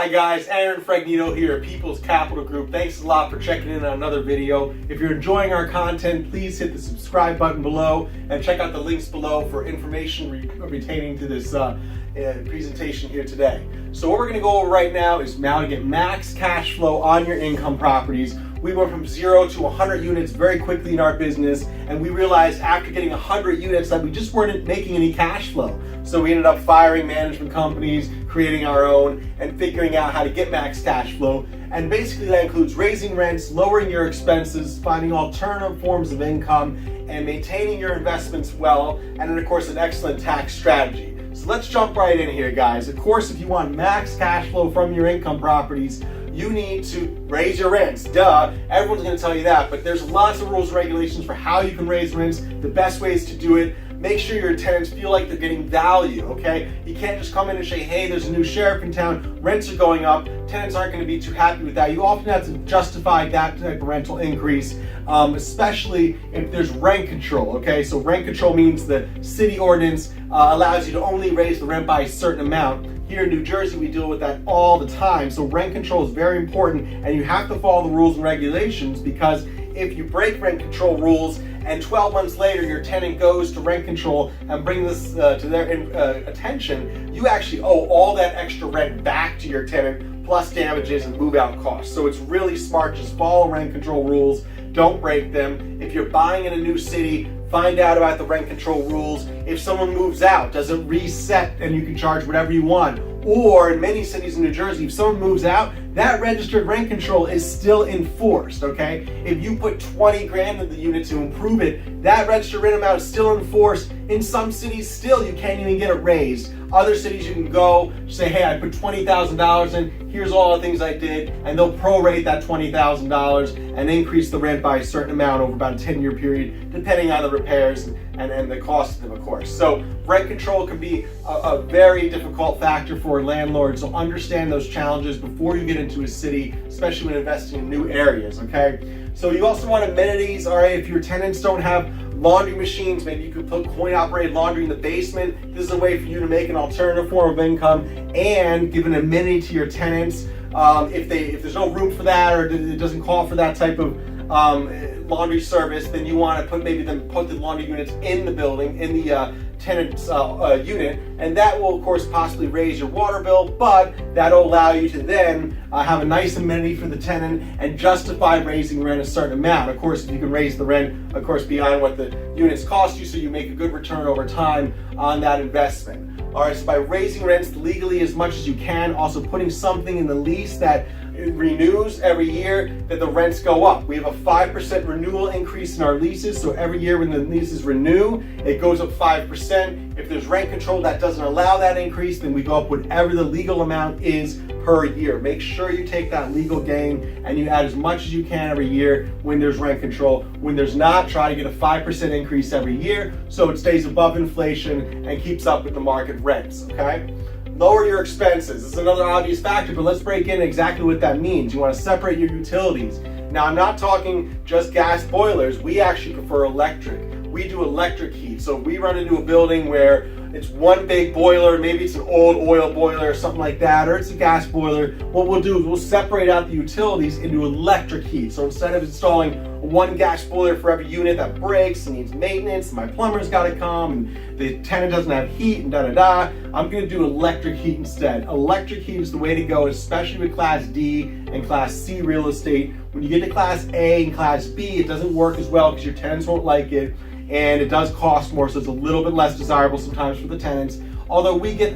Hi guys, Aaron Fregnito here at People's Capital Group. Thanks a lot for checking in on another video. If you're enjoying our content, please hit the subscribe button below and check out the links below for information retaining to this presentation here today. So what we're going to go over right now is how to get max cash flow on your income properties. We went from 0 to 100 units very quickly in our business, and we realized after getting 100 units that we just weren't making any cash flow. So we ended up firing management companies, creating our own, and figuring out how to get max cash flow. And basically that includes raising rents, lowering your expenses, finding alternative forms of income, and maintaining your investments well, and then of course an excellent tax strategy. So let's jump right in here, guys. Of course, if you want max cash flow from your income properties, you need to raise your rents. Duh, everyone's gonna tell you that, but there's lots of rules and regulations for how you can raise rents, the best ways to do it. Make sure your tenants feel like they're getting value, okay? You can't just come in and say, hey, there's a new sheriff in town, rents are going up. Tenants aren't gonna be too happy with that. You often have to justify that type of rental increase, especially if there's rent control, okay? So rent control means the city ordinance allows you to only raise the rent by a certain amount. Here in New Jersey, we deal with that all the time. So rent control is very important, and you have to follow the rules and regulations, because if you break rent control rules and 12 months later your tenant goes to rent control and bring this to their attention, you actually owe all that extra rent back to your tenant, plus damages and move out costs. So it's really smart, just follow rent control rules, don't break them. If you're buying in a new city, find out about the rent control rules. If someone moves out, does it reset and you can charge whatever you want? Or in many cities in New Jersey, if someone moves out, that registered rent control is still enforced, okay? If you put 20 grand in the unit to improve it, that registered rent amount is still enforced. In some cities, still, you can't even get it raised. Other cities, you can go say, hey, I put $20,000 in, here's all the things I did, and they'll prorate that $20,000 and increase the rent by a certain amount over about a 10-year period, depending on the repairs and the cost of them, of course. So rent control can be a very difficult factor for landlords, so understand those challenges before you get into a city, especially when investing in new areas, okay? So you also want amenities, all right? If your tenants don't have laundry machines, maybe you could put coin-operated laundry in the basement. This is a way for you to make an alternative form of income and give an amenity to your tenants. If there's no room for that, or it doesn't call for that type of laundry service, then you want to put the laundry units in the building, in the tenant's unit, and that will of course possibly raise your water bill, but that'll allow you to then have a nice amenity for the tenant and justify raising rent a certain amount. Of course, if you can raise the rent, of course, beyond what the units cost you, so you make a good return over time on that investment. All right, so by raising rents legally as much as you can, also putting something in the lease that it renews every year, that the rents go up. We have a 5% renewal increase in our leases, so every year when the leases renew, it goes up 5%. If there's rent control that doesn't allow that increase, then we go up whatever the legal amount is per year. Make sure you take that legal gain and you add as much as you can every year when there's rent control. When there's not, try to get a 5% increase every year so it stays above inflation and keeps up with the market rents, okay? Lower your expenses. This is another obvious factor, but let's break in exactly what that means. You want to separate your utilities. Now, I'm not talking just gas boilers. We actually prefer electric. We do electric heat. So if we run into a building where it's one big boiler, maybe it's an old oil boiler or something like that, or it's a gas boiler, what we'll do is we'll separate out the utilities into electric heat. So instead of installing one gas boiler for every unit that breaks and needs maintenance, my plumber's got to come, and the tenant doesn't have heat, and da-da-da, I'm going to do electric heat instead. Electric heat is the way to go, especially with Class D and Class C real estate. When you get to Class A and Class B, it doesn't work as well because your tenants won't like it, and it does cost more, so it's a little bit less desirable sometimes for the tenants. Although we get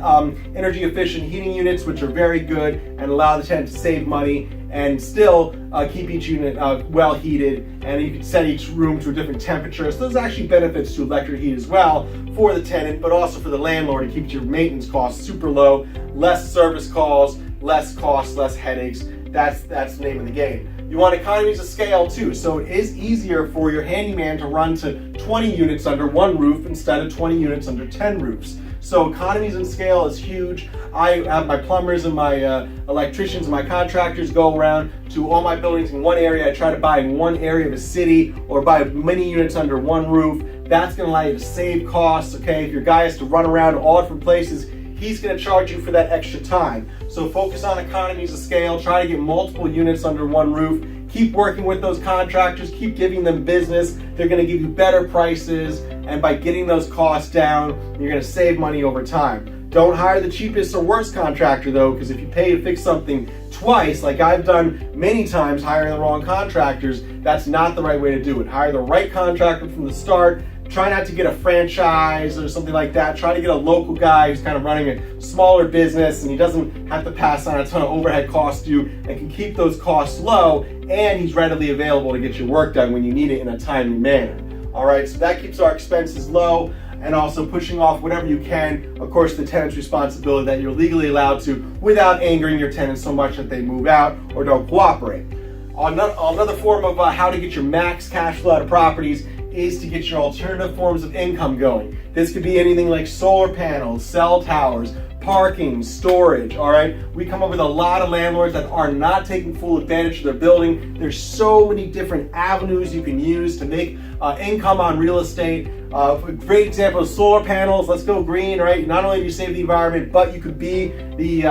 energy efficient heating units, which are very good and allow the tenant to save money and still keep each unit well heated, and you can set each room to a different temperature. So there's actually benefits to electric heat as well for the tenant, but also for the landlord. It keeps your maintenance costs super low, less service calls, less costs, less headaches. That's the name of the game. You want economies of scale too, so it is easier for your handyman to run to 20 units under one roof instead of 20 units under 10 roofs. So economies of scale is huge. I have my plumbers and my electricians and my contractors go around to all my buildings in one area. I try to buy in one area of a city or buy many units under one roof. That's going to allow you to save costs, okay? If your guy has to run around to all different places, he's going to charge you for that extra time. So focus on economies of scale, try to get multiple units under one roof, keep working with those contractors, keep giving them business. They're going to give you better prices, and by getting those costs down, you're going to save money over time. Don't hire the cheapest or worst contractor though, because if you pay to fix something twice, like I've done many times hiring the wrong contractors, that's not the right way to do it. Hire the right contractor from the start. Try not to get a franchise or something like that. Try to get a local guy who's kind of running a smaller business and he doesn't have to pass on a ton of overhead costs to you and can keep those costs low, and he's readily available to get your work done when you need it in a timely manner. All right, so that keeps our expenses low and also pushing off whatever you can, of course, the tenant's responsibility that you're legally allowed to without angering your tenants so much that they move out or don't cooperate. Another form of how to get your max cash flow out of properties is to get your alternative forms of income going. This could be anything like solar panels, cell towers, parking, storage, all right? We come up with a lot of landlords that are not taking full advantage of their building. There's so many different avenues you can use to make income on real estate. A great example is solar panels. Let's go green, right? Not only do you save the environment, but you could be the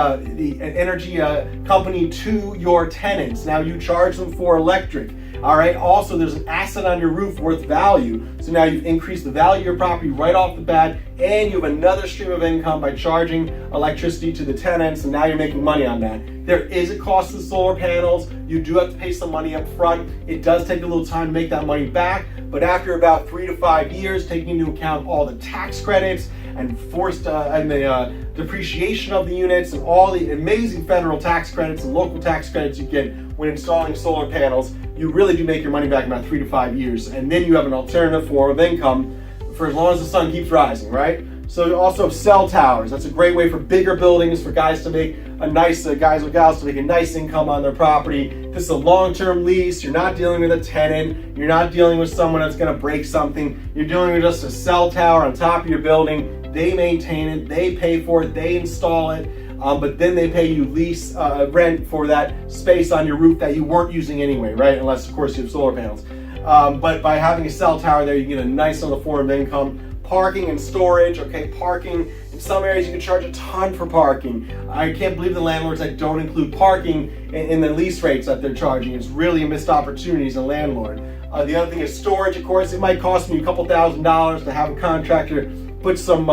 energy company to your tenants. Now you charge them for electric. All right. Also, there's an asset on your roof worth value. So now you've increased the value of your property right off the bat, and you have another stream of income by charging electricity to the tenants, and now you're making money on that. There is a cost to the solar panels. You do have to pay some money up front. It does take a little time to make that money back, but after about 3 to 5 years, taking into account all the tax credits and the depreciation of the units and all the amazing federal tax credits and local tax credits you get when installing solar panels, you really do make your money back in about 3 to 5 years. And then you have an alternative form of income for as long as the sun keeps rising, right? So you also have cell towers. That's a great way for bigger buildings, for guys to make a nice, guys or gals to make a nice income on their property. This is a long-term lease. You're not dealing with a tenant. You're not dealing with someone that's gonna break something. You're dealing with just a cell tower on top of your building. They maintain it, they pay for it, they install it, but then they pay you lease rent for that space on your roof that you weren't using anyway, right? Unless, of course, you have solar panels. But by having a cell tower there, you get a nice little form of income. Parking and storage, okay, parking. In some areas you can charge a ton for parking. I can't believe the landlords that don't include parking in the lease rates that they're charging. It's really a missed opportunity as a landlord. The other thing is storage, of course. It might cost me a couple $1,000s to have a contractor put some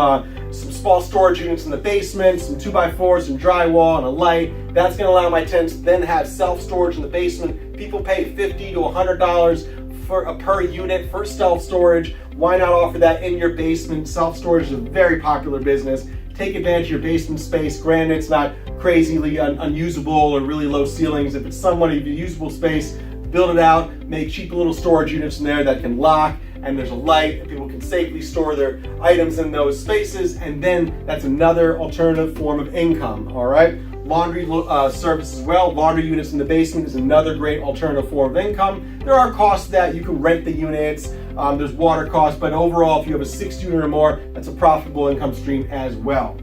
small storage units in the basement, some 2x4s, some drywall, and a light. That's gonna allow my tenants to then have self-storage in the basement. People pay $50 to $100 per unit for self-storage. Why not offer that in your basement? Self-storage is a very popular business. Take advantage of your basement space. Granted, it's not crazily unusable or really low ceilings. If it's somewhat of a usable space, build it out, make cheap little storage units in there that can lock, and there's a light, and people can safely store their items in those spaces, and then that's another alternative form of income, all right? Laundry service as well. Laundry units in the basement is another great alternative form of income. There are costs that you can rent the units. There's water costs, but overall, if you have a 6 unit or more, that's a profitable income stream as well.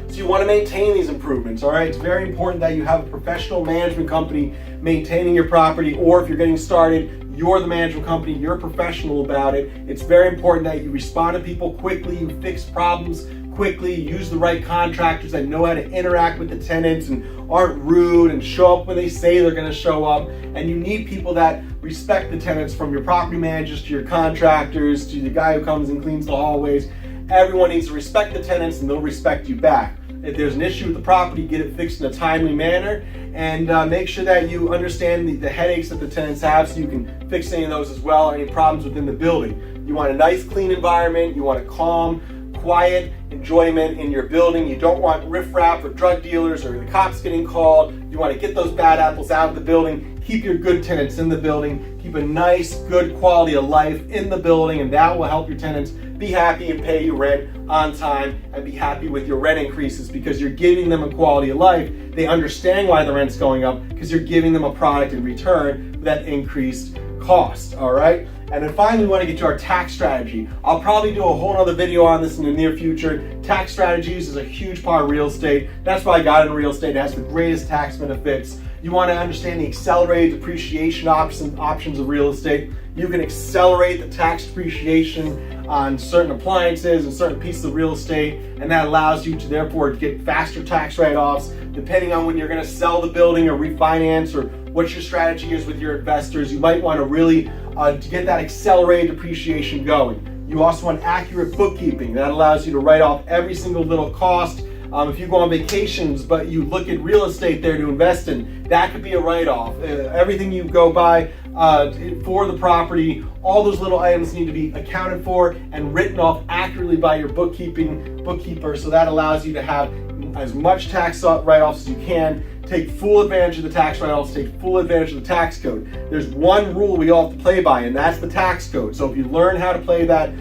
So you want to maintain these improvements, all right? It's very important that you have a professional management company maintaining your property, or if you're getting started, you're the management company, you're a professional about it. It's very important that you respond to people quickly, you fix problems quickly, use the right contractors that know how to interact with the tenants and aren't rude and show up when they say they're gonna show up. And you need people that respect the tenants, from your property managers to your contractors to the guy who comes and cleans the hallways. Everyone needs to respect the tenants and they'll respect you back. If there's an issue with the property, get it fixed in a timely manner, and make sure that you understand the headaches that the tenants have so you can fix any of those as well, or any problems within the building. You want a nice, clean environment. You want a calm, quiet enjoyment in your building. You don't want riffraff or drug dealers or the cops getting called. You want to get those bad apples out of the building. Keep your good tenants in the building. Keep a nice, good quality of life in the building, and that will help your tenants be happy and pay you rent on time and be happy with your rent increases, because you're giving them a quality of life. They understand why the rent's going up, because you're giving them a product in return for that increased cost, all right? And then finally, we want to get to our tax strategy. I'll probably do a whole other video on this in the near future. Tax strategies is a huge part of real estate. That's why I got into real estate. It has the greatest tax benefits. You want to understand the accelerated depreciation options of real estate. You can accelerate the tax depreciation on certain appliances and certain pieces of real estate, and that allows you to therefore get faster tax write-offs depending on when you're going to sell the building or refinance, or what your strategy is with your investors. You might want to really to get that accelerated depreciation going. You also want accurate bookkeeping. That allows you to write off every single little cost. If you go on vacations, but you look at real estate there to invest in, that could be a write-off. Everything you go by for the property, all those little items need to be accounted for and written off accurately by your bookkeeper. So that allows you to have as much tax write-offs as you can. Take full advantage of the tax write-offs, take full advantage of the tax code. There's one rule we all have to play by, and that's the tax code. So if you learn how to play that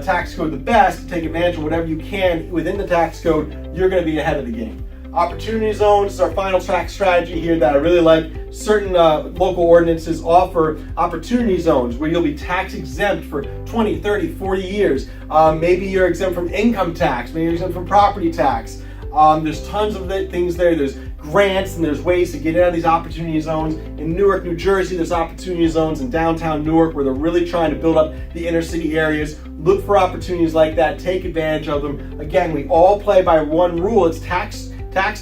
tax code the best, take advantage of whatever you can within the tax code, you're going to be ahead of the game. Opportunity zones is our final tax strategy here that I really like. Certain local ordinances offer opportunity zones where you'll be tax exempt for 20, 30, 40 years. Maybe you're exempt from income tax, maybe you're exempt from property tax. There's tons of things there. There's grants and there's ways to get out of these opportunity zones. In Newark, New Jersey, there's opportunity zones in downtown Newark where they're really trying to build up the inner city areas. Look for opportunities like that, take advantage of them. Again, we all play by one rule, it's tax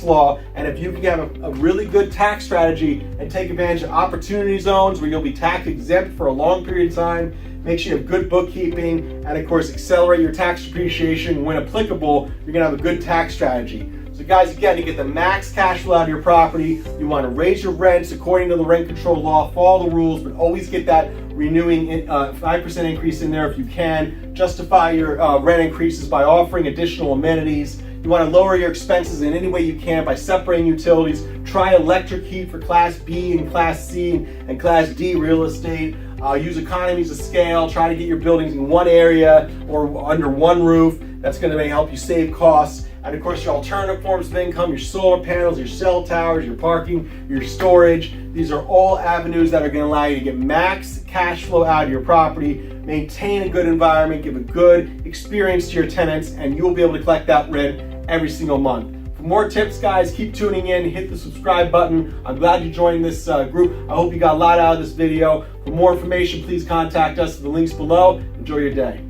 law, and if you can have a really good tax strategy and take advantage of opportunity zones where you'll be tax exempt for a long period of time, make sure you have good bookkeeping, and of course accelerate your tax depreciation when applicable, you're going to have a good tax strategy. So guys, again, to get the max cash flow out of your property, you want to raise your rents according to the rent control law, follow the rules, but always get that renewing 5% increase in there if you can. Justify your rent increases by offering additional amenities. You want to lower your expenses in any way you can by separating utilities. Try electric heat for Class B and Class C and Class D real estate. Use economies of scale. Try to get your buildings in one area or under one roof. That's going to help you save costs. And of course, your alternative forms of income, your solar panels, your cell towers, your parking, your storage. These are all avenues that are going to allow you to get max cash flow out of your property, maintain a good environment, give a good experience to your tenants, and you'll be able to collect that rent every single month. For more tips, guys, keep tuning in, hit the subscribe button. I'm glad you joined this group. I hope you got a lot out of this video. For more information, please contact us at the links below. Enjoy your day.